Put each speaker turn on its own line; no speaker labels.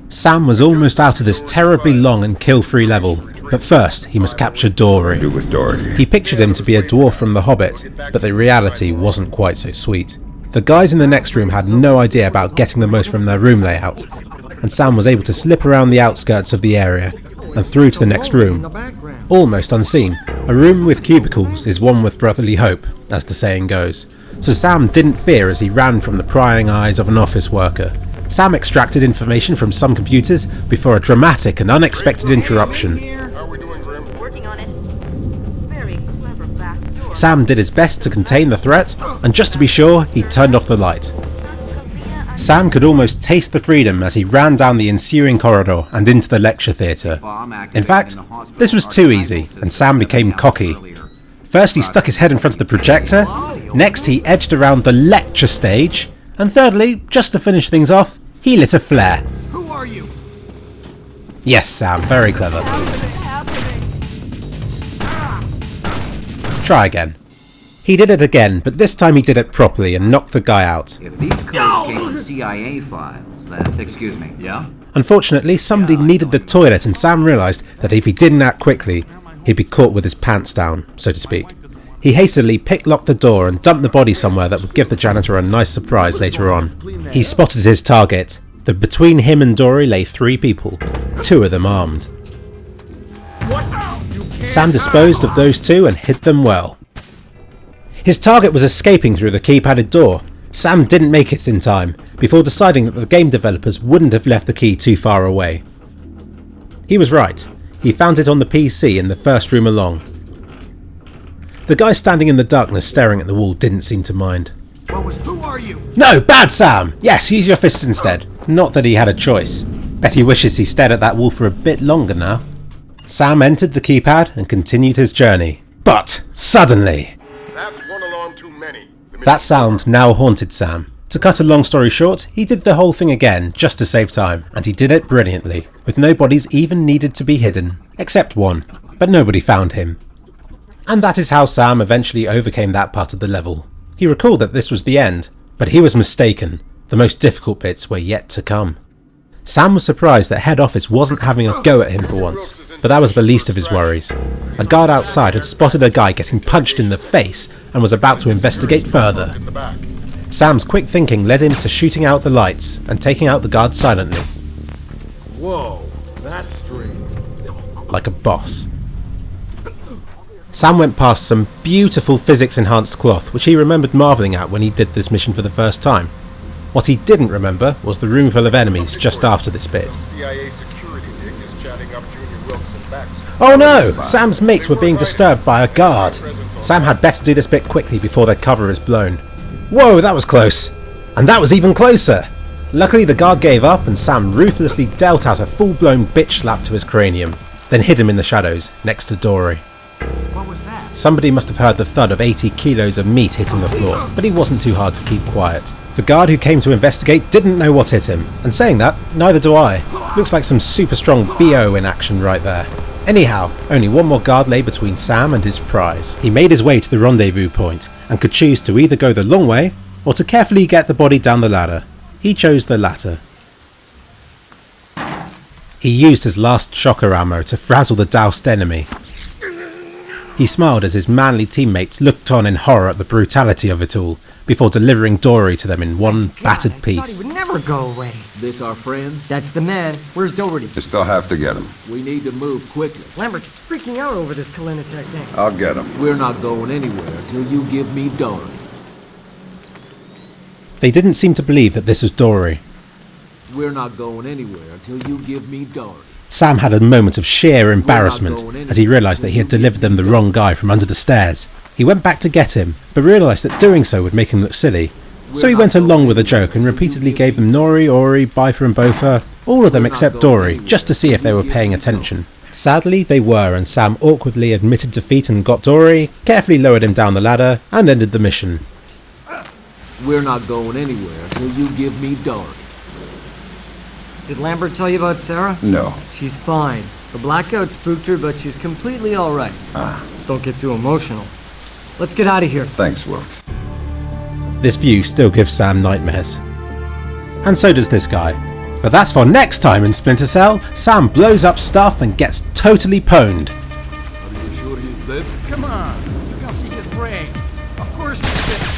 Sam was almost out of this terribly long and kill-free level, but first he must capture Dori. He pictured him to be a dwarf from The Hobbit, but the reality wasn't quite so sweet. The guys in the next room had no idea about getting the most from their room layout, and Sam was able to slip around the outskirts of the area and through to the next room, almost unseen. A room with cubicles is one with brotherly hope, as the saying goes, so Sam didn't fear as he ran from the prying eyes of an office worker. Sam extracted information from some computers before a dramatic and unexpected interruption. Sam did his best to contain the threat, and just to be sure, he turned off the light. Sam could almost taste the freedom as he ran down the ensuing corridor and into the lecture theatre. In fact, this was too easy, and Sam became cocky. First he stuck his head in front of the projector, next he edged around the lecture stage, and thirdly, just to finish things off, he lit a flare.
Who are you?
Yes, Sam, very clever. Try again. He did it again, but this time he did it properly and knocked the guy out.
If these codes came from CIA files, then... Excuse me, yeah?
Unfortunately, somebody needed the toilet and Sam realised that if he didn't act quickly, he'd be caught with his pants down, so to speak. He hastily pick-locked the door and dumped the body somewhere that would give the janitor a nice surprise later on. He spotted his target, that between him and Dori lay 3 people, 2 of them armed. Sam disposed of those 2 and hid them well. His target was escaping through the key-padded door. Sam didn't make it in time, before deciding that the game developers wouldn't have left the key too far away. He was right. He found it on the PC in the first room along. The guy standing in the darkness staring at the wall didn't seem to mind.
Who are you?
No, bad Sam! Yes, use your fists instead. Not that he had a choice. Bet he wishes he stared at that wall for a bit longer now. Sam entered the keypad and continued his journey. But, suddenly...
That's one alarm too many.
That sound now haunted Sam. To cut a long story short, he did the whole thing again, just to save time, and he did it brilliantly, with no bodies even needed to be hidden, except one, but nobody found him. And that is how Sam eventually overcame that part of the level. He recalled that this was the end, but he was mistaken. The most difficult bits were yet to come. Sam was surprised that head office wasn't having a go at him for once, but that was the least of his worries. A guard outside had spotted a guy getting punched in the face and was about to investigate further. Sam's quick thinking led him to shooting out the lights and taking out the guard silently.
Whoa, that's strange.
Like a boss. Sam went past some beautiful physics-enhanced cloth, which he remembered marvelling at when he did this mission for the first time. What he didn't remember was the room full of enemies just after this bit.
CIA security dick is chatting up Junior Wilkes and Bax.
Oh no! Sam's mates were being disturbed by a guard. Sam had better do this bit quickly before their cover is blown. Whoa, that was close! And that was even closer! Luckily the guard gave up and Sam ruthlessly dealt out a full-blown bitch slap to his cranium, then hid him in the shadows, next to Dori.
What was that?
Somebody must have heard the thud of 80 kilos of meat hitting the floor, but he wasn't too hard to keep quiet. The guard who came to investigate didn't know what hit him, and saying that, neither do I. Looks like some super strong BO in action right there. Anyhow, only one more guard lay between Sam and his prize. He made his way to the rendezvous point, and could choose to either go the long way, or to carefully get the body down the ladder. He chose the latter. He used his last shocker ammo to frazzle the doused enemy. He smiled as his manly teammates looked on in horror at the brutality of it all, before delivering Dori to them in one battered piece.
I thought he would never go away.
This our friend?
That's the man. Where's Dori?
You still have to get him.
We need to move quickly.
Lambert's freaking out over this Kalinatech thing.
I'll get him.
We're not going anywhere until you give me Dori.
They didn't seem to believe that this was Dori.
We're not going anywhere until you give me Dori.
Sam had a moment of sheer embarrassment as he realised that he had delivered them the wrong guy from under the stairs. He went back to get him, but realised that doing so would make him look silly. So he went along with the joke and repeatedly gave them Nori, Ori, Bifer and Bofa, all of them except Dori, just to see if they were paying attention. Sadly, they were, and Sam awkwardly admitted defeat and got Dori, carefully lowered him down the ladder, and ended the mission.
We're not going anywhere until you give me Dori.
Did Lambert tell you about Sarah?
No.
She's fine. The blackout spooked her, but she's completely alright. Don't get too emotional. Let's get out of here.
Thanks, Wilkes.
This view still gives Sam nightmares. And so does this guy. But that's for next time in Splinter Cell. Sam blows up stuff and gets totally pwned.
Are you sure he's dead?
Come on, you can see his brain. Of course he's dead.